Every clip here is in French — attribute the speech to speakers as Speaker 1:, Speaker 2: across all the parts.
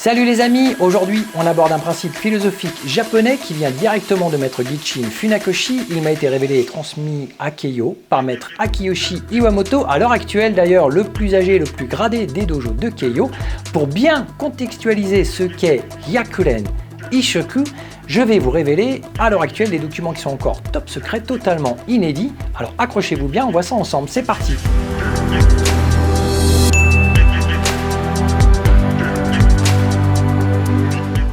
Speaker 1: Salut les amis, aujourd'hui on aborde un principe philosophique japonais qui vient directement de maître Gichin Funakoshi. Il m'a été révélé et transmis à Keiyo par maître Akiyoshi Iwamoto, à l'heure actuelle d'ailleurs le plus âgé et le plus gradé des dojos de Keiyo. Pour bien contextualiser ce qu'est Hyakuren Ishoku, je vais vous révéler à l'heure actuelle des documents qui sont encore top secrets, totalement inédits. Alors accrochez-vous bien, on voit ça ensemble, c'est parti.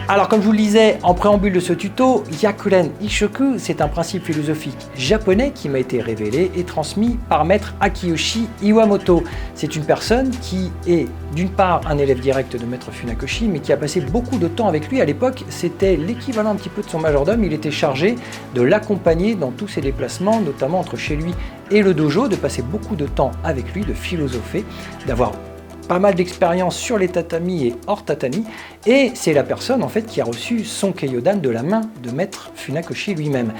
Speaker 1: Alors comme je vous le disais en préambule de ce tuto, Hyakuren Ishoku, c'est un principe philosophique japonais qui m'a été révélé et transmis par maître Akiyoshi Iwamoto. C'est une personne qui est d'une part un élève direct de maître Funakoshi, mais qui a passé beaucoup de temps avec lui. À l'époque, c'était l'équivalent un petit peu de son majordome. Il était chargé de l'accompagner dans tous ses déplacements, notamment entre chez lui et le dojo, de passer beaucoup de temps avec lui, de philosopher, d'avoir pas mal d'expérience sur les tatamis et hors tatami, et c'est la personne en fait qui a reçu son Keiyodan de la main de maître Funakoshi lui-même.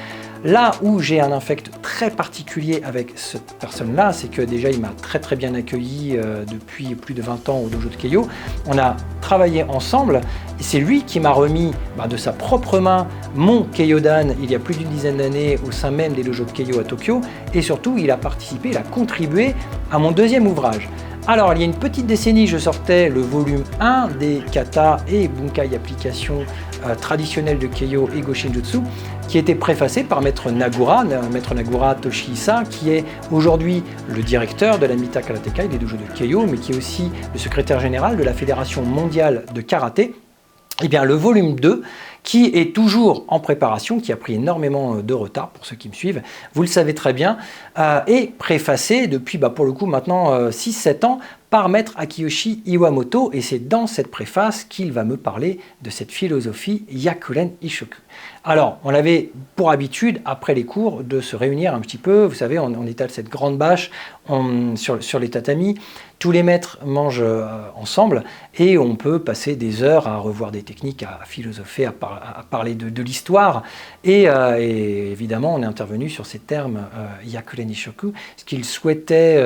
Speaker 1: Là où j'ai un affect très particulier avec cette personne-là, c'est que déjà il m'a très bien accueilli depuis plus de 20 ans au dojo de Keiyo. On a travaillé ensemble et c'est lui qui m'a remis de sa propre main mon Keiyodan il y a plus d'une dizaine d'années au sein même des dojos de Keiyo à Tokyo, et surtout il a participé, il a contribué à mon deuxième ouvrage. Alors, il y a une petite décennie, je sortais le volume 1 des kata et bunkai applications traditionnelles de Keiyo et Goshinjutsu, qui était préfacé par maître Nagura Toshihisa, qui est aujourd'hui le directeur de la Mita Karatekai des dojos de Keiyo, mais qui est aussi le secrétaire général de la Fédération mondiale de karaté. Eh bien, le volume 2, qui est toujours en préparation, qui a pris énormément de retard pour ceux qui me suivent, vous le savez très bien, est préfacé depuis, pour le coup, maintenant 6-7 ans, par maître Akiyoshi Iwamoto, et c'est dans cette préface qu'il va me parler de cette philosophie Hyakuren Ishoku. Alors, on avait pour habitude, après les cours, de se réunir un petit peu, vous savez, on étale cette grande bâche sur les tatamis, tous les maîtres mangent ensemble, et on peut passer des heures à revoir des techniques, à philosopher, à parler de l'histoire, et évidemment, on est intervenu sur ces termes Hyakuren Ishoku, ce qu'il souhaitait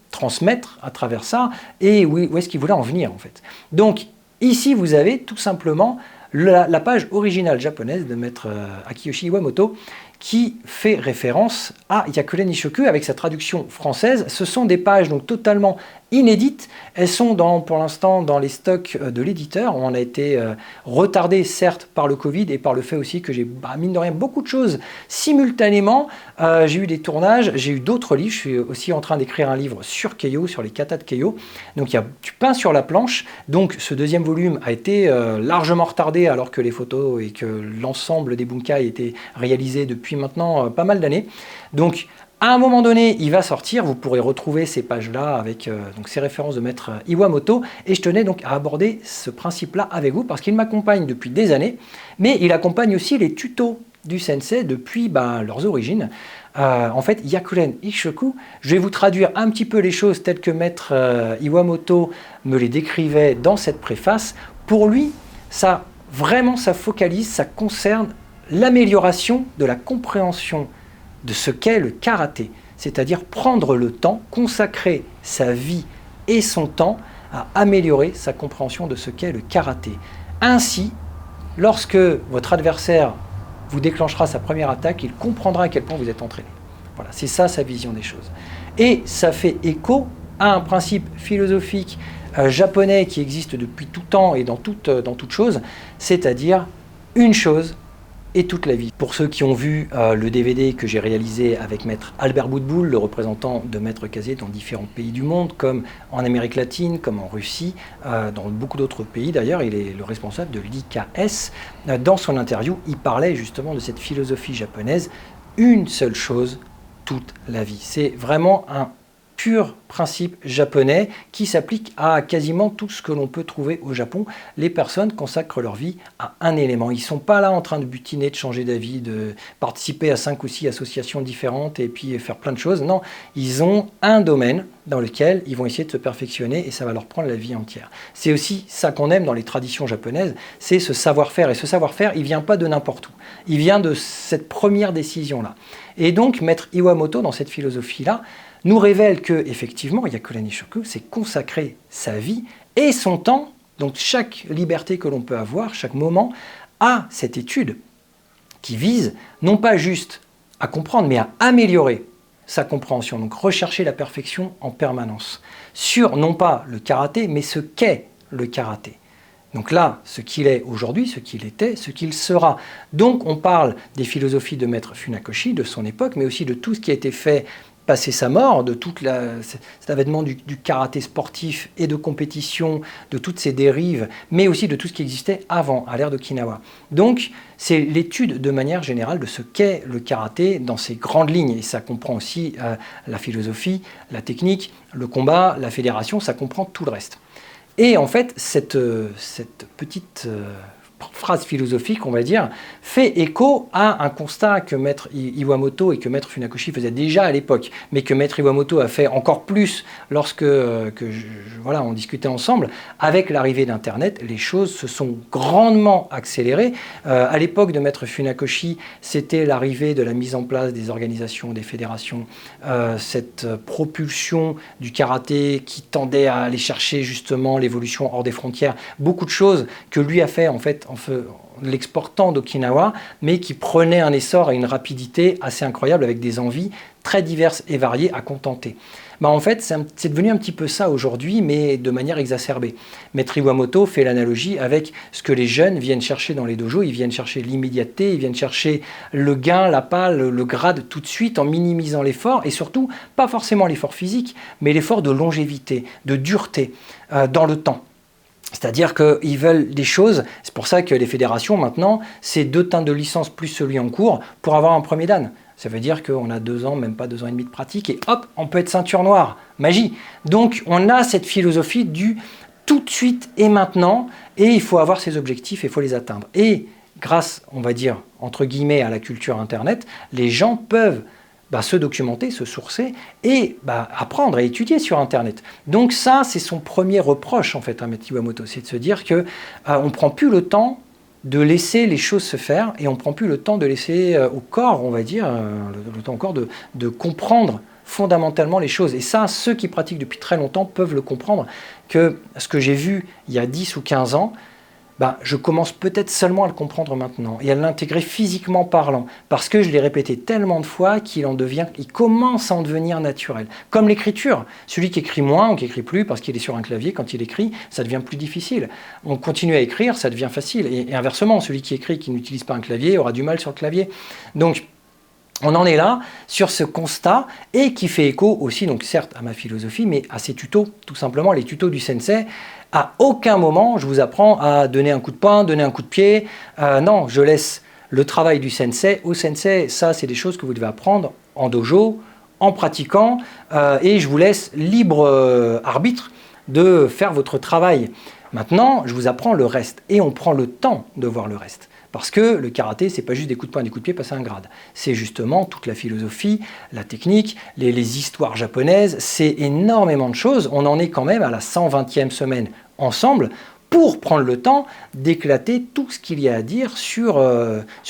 Speaker 1: transmettre à travers ça, et où est-ce qu'il voulait en venir en fait. Donc ici vous avez tout simplement la page originale japonaise de maître Akiyoshi Iwamoto qui fait référence à Hyakuren Ishoku avec sa traduction française. Ce sont des pages donc totalement inédites. Elles sont pour l'instant dans les stocks de l'éditeur. On a été retardé certes par le Covid et par le fait aussi que j'ai mine de rien beaucoup de choses simultanément. J'ai eu des tournages, j'ai eu d'autres livres. Je suis aussi en train d'écrire un livre sur Keiyo, sur les katas de Keiyo. Donc il y a du pain sur la planche. Donc ce deuxième volume a été largement retardé alors que les photos et que l'ensemble des bunkai étaient réalisés depuis maintenant pas mal d'années. Donc à un moment donné, il va sortir, vous pourrez retrouver ces pages-là avec donc ces références de maître Iwamoto, et je tenais donc à aborder ce principe-là avec vous parce qu'il m'accompagne depuis des années, mais il accompagne aussi les tutos du sensei depuis leurs origines. En fait, Hyakuren Ishoku, je vais vous traduire un petit peu les choses telles que maître Iwamoto me les décrivait dans cette préface. Pour lui, ça focalise, ça concerne l'amélioration de la compréhension de ce qu'est le karaté, c'est-à-dire prendre le temps, consacrer sa vie et son temps à améliorer sa compréhension de ce qu'est le karaté. Ainsi, lorsque votre adversaire vous déclenchera sa première attaque, il comprendra à quel point vous êtes entraîné. Voilà, c'est ça sa vision des choses. Et ça fait écho à un principe philosophique japonais qui existe depuis tout temps et dans toute chose, c'est-à-dire une chose et toute la vie. Pour ceux qui ont vu le DVD que j'ai réalisé avec maître Albert Boutboul, le représentant de maître Kazé dans différents pays du monde, comme en Amérique latine, comme en Russie, dans beaucoup d'autres pays d'ailleurs, il est le responsable de l'IKS. Dans son interview, il parlait justement de cette philosophie japonaise, une seule chose, toute la vie. C'est vraiment un pur principe japonais qui s'applique à quasiment tout ce que l'on peut trouver au Japon. Les personnes consacrent leur vie à un élément. Ils ne sont pas là en train de butiner, de changer d'avis, de participer à 5 ou 6 associations différentes et puis faire plein de choses. Non, ils ont un domaine dans lequel ils vont essayer de se perfectionner et ça va leur prendre la vie entière. C'est aussi ça qu'on aime dans les traditions japonaises, c'est ce savoir-faire. Et ce savoir-faire, il ne vient pas de n'importe où. Il vient de cette première décision-là. Et donc, maître Iwamoto, dans cette philosophie-là, nous révèle que, effectivement, Hyakuren Ishoku, c'est consacrer sa vie et son temps Donc chaque liberté que l'on peut avoir, chaque moment, a cette étude qui vise non pas juste à comprendre, mais à améliorer sa compréhension. Donc rechercher la perfection en permanence. Sur non pas le karaté, mais ce qu'est le karaté. Donc là, ce qu'il est aujourd'hui, ce qu'il était, ce qu'il sera. Donc on parle des philosophies de Maître Funakoshi, de son époque, mais aussi de tout ce qui a été fait passer sa mort, de tout cet avènement du karaté sportif et de compétition, de toutes ces dérives, mais aussi de tout ce qui existait avant, à l'ère d'Okinawa. Donc c'est l'étude de manière générale de ce qu'est le karaté dans ses grandes lignes. Et ça comprend aussi la philosophie, la technique, le combat, la fédération, ça comprend tout le reste. Et en fait, cette petite phrase philosophique, on va dire, fait écho à un constat que Maître Iwamoto et que Maître Funakoshi faisaient déjà à l'époque, mais que Maître Iwamoto a fait encore plus lorsque voilà, on discutait ensemble. Avec l'arrivée d'Internet, les choses se sont grandement accélérées. À l'époque de Maître Funakoshi, c'était l'arrivée de la mise en place des organisations, des fédérations, cette propulsion du karaté qui tendait à aller chercher justement l'évolution hors des frontières. Beaucoup de choses que lui a fait en fait en l'exportant d'Okinawa, mais qui prenait un essor et une rapidité assez incroyable avec des envies très diverses et variées à contenter. En fait, c'est devenu un petit peu ça aujourd'hui, mais de manière exacerbée. Maître Iwamoto fait l'analogie avec ce que les jeunes viennent chercher dans les dojos. Ils viennent chercher l'immédiateté, ils viennent chercher le gain, l'appât, le grade tout de suite en minimisant l'effort, et surtout, pas forcément l'effort physique, mais l'effort de longévité, de dureté dans le temps. C'est-à-dire qu'ils veulent des choses, c'est pour ça que les fédérations maintenant, c'est 2 teintes de licence plus celui en cours pour avoir un premier dan. Ça veut dire qu'on a 2 ans, même pas 2 ans et demi de pratique, et hop, on peut être ceinture noire. Magie. Donc on a cette philosophie du tout de suite et maintenant, et il faut avoir ses objectifs et il faut les atteindre. Et grâce, on va dire, entre guillemets, à la culture Internet, les gens peuvent se documenter, se sourcer et apprendre et étudier sur Internet. Donc ça, c'est son premier reproche en fait à Maître Iwamoto, c'est de se dire que on ne prend plus le temps de laisser les choses se faire et on ne prend plus le temps de laisser au corps, on va dire, le temps au corps de comprendre fondamentalement les choses. Et ça, ceux qui pratiquent depuis très longtemps peuvent le comprendre, que ce que j'ai vu il y a 10 ou 15 ans, je commence peut-être seulement à le comprendre maintenant et à l'intégrer physiquement parlant, parce que je l'ai répété tellement de fois qu'il commence à en devenir naturel. Comme l'écriture, celui qui écrit moins ou qui écrit plus parce qu'il est sur un clavier, quand il écrit, ça devient plus difficile. On continue à écrire, ça devient facile. Et inversement, celui qui écrit, qui n'utilise pas un clavier, aura du mal sur le clavier. Donc, on en est là, sur ce constat, et qui fait écho aussi, donc certes, à ma philosophie, mais à ces tutos, tout simplement, les tutos du sensei. À aucun moment, je vous apprends à donner un coup de poing, donner un coup de pied. Non, je laisse le travail du sensei au sensei. Ça, c'est des choses que vous devez apprendre en dojo, en pratiquant, et je vous laisse libre arbitre de faire votre travail. Maintenant, je vous apprends le reste, et on prend le temps de voir le reste. Parce que le karaté, c'est pas juste des coups de poing, des coups de pied, passer un grade. C'est justement toute la philosophie, la technique, les histoires japonaises, c'est énormément de choses. On en est quand même à la 120e semaine ensemble pour prendre le temps d'éclater tout ce qu'il y a à dire sur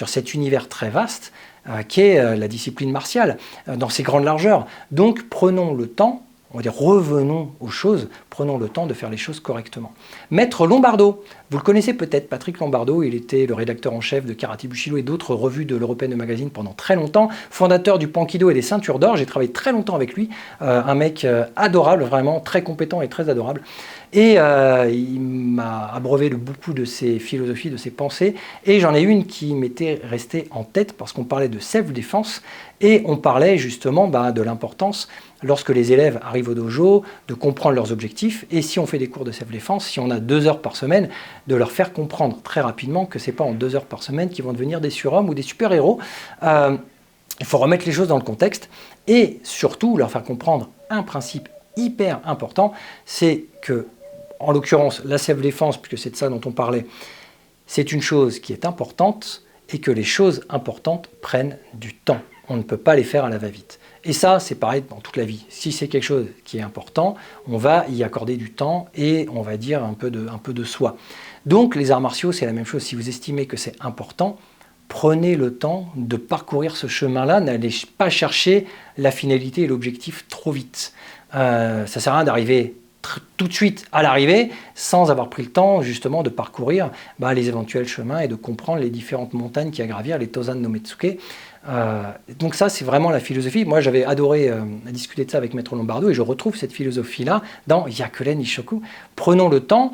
Speaker 1: cet univers très vaste qu'est la discipline martiale, dans ses grandes largeurs. Donc prenons le temps, on va dire revenons aux choses, prenons le temps de faire les choses correctement. Maître Lombardo, vous le connaissez peut-être, Patrick Lombardo, il était le rédacteur en chef de Karaté Bushido et d'autres revues de l'European Magazine pendant très longtemps, fondateur du Pankido et des ceintures d'or, j'ai travaillé très longtemps avec lui, un mec adorable, vraiment très compétent et très adorable. Et il m'a abreuvé de beaucoup de ses philosophies, de ses pensées, et j'en ai une qui m'était restée en tête parce qu'on parlait de self-défense et on parlait justement de l'importance, lorsque les élèves arrivent au dojo, de comprendre leurs objectifs, et si on fait des cours de self-défense, si on a 2 heures par semaine, de leur faire comprendre très rapidement que ce n'est pas en 2 heures par semaine qu'ils vont devenir des surhommes ou des super-héros. Il faut remettre les choses dans le contexte et surtout leur faire comprendre un principe hyper important, c'est que, en l'occurrence, la self-défense, puisque c'est de ça dont on parlait, c'est une chose qui est importante et que les choses importantes prennent du temps. On ne peut pas les faire à la va-vite. Et ça, c'est pareil dans toute la vie. Si c'est quelque chose qui est important, on va y accorder du temps et on va dire un peu de soi. Donc les arts martiaux, c'est la même chose. Si vous estimez que c'est important, prenez le temps de parcourir ce chemin-là. N'allez pas chercher la finalité et l'objectif trop vite. Ça ne sert à rien d'arriver tout de suite à l'arrivée, sans avoir pris le temps justement de parcourir les éventuels chemins et de comprendre les différentes montagnes qui à gravir, les Tozan no Metsuke. Donc ça, c'est vraiment la philosophie. Moi, j'avais adoré discuter de ça avec Maître Lombardo et je retrouve cette philosophie-là dans Hyakuren Ishoku. Prenons le temps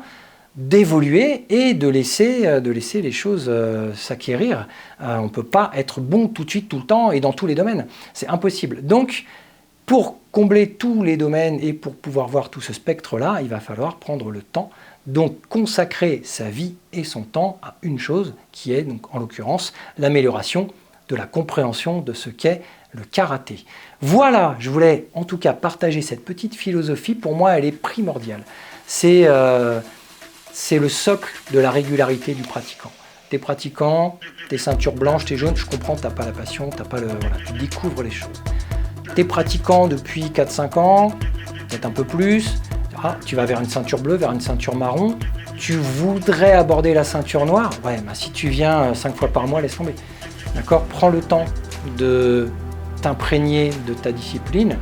Speaker 1: d'évoluer et de laisser les choses s'acquérir. On ne peut pas être bon tout de suite, tout le temps et dans tous les domaines. C'est impossible. Donc, pour combler tous les domaines et pour pouvoir voir tout ce spectre-là, il va falloir prendre le temps, donc consacrer sa vie et son temps à une chose qui est, donc, en l'occurrence, l'amélioration de la compréhension de ce qu'est le karaté. Voilà, je voulais en tout cas partager cette petite philosophie. Pour moi, elle est primordiale. C'est le socle de la régularité du pratiquant. T'es pratiquant, t'es ceinture blanche, t'es jaune, je comprends, t'as pas la passion, tu découvres les choses. T'es pratiquant depuis 4-5 ans, peut-être un peu plus, tu vas vers une ceinture bleue, vers une ceinture marron, tu voudrais aborder la ceinture noire, si tu viens 5 fois par mois, laisse tomber. D'accord ? Prends le temps de t'imprégner de ta discipline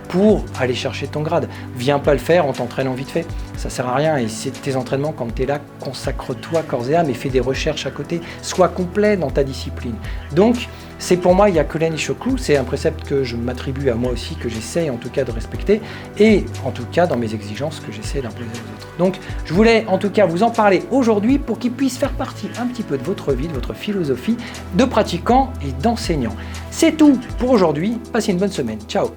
Speaker 1: pour aller chercher ton grade. Viens pas le faire en t'entraînant vite fait. Ça sert à rien. Et c'est tes entraînements, quand tu es là, consacre-toi corps et âme et fais des recherches à côté. Sois complet dans ta discipline. Donc, c'est pour moi Hyakuren Ishoku. C'est un précepte que je m'attribue à moi aussi, que j'essaie en tout cas de respecter. Et en tout cas, dans mes exigences, que j'essaie d'imposer aux autres. Donc, je voulais en tout cas vous en parler aujourd'hui pour qu'il puisse faire partie un petit peu de votre vie, de votre philosophie de pratiquant et d'enseignant. C'est tout pour aujourd'hui. Passez une bonne semaine. Ciao!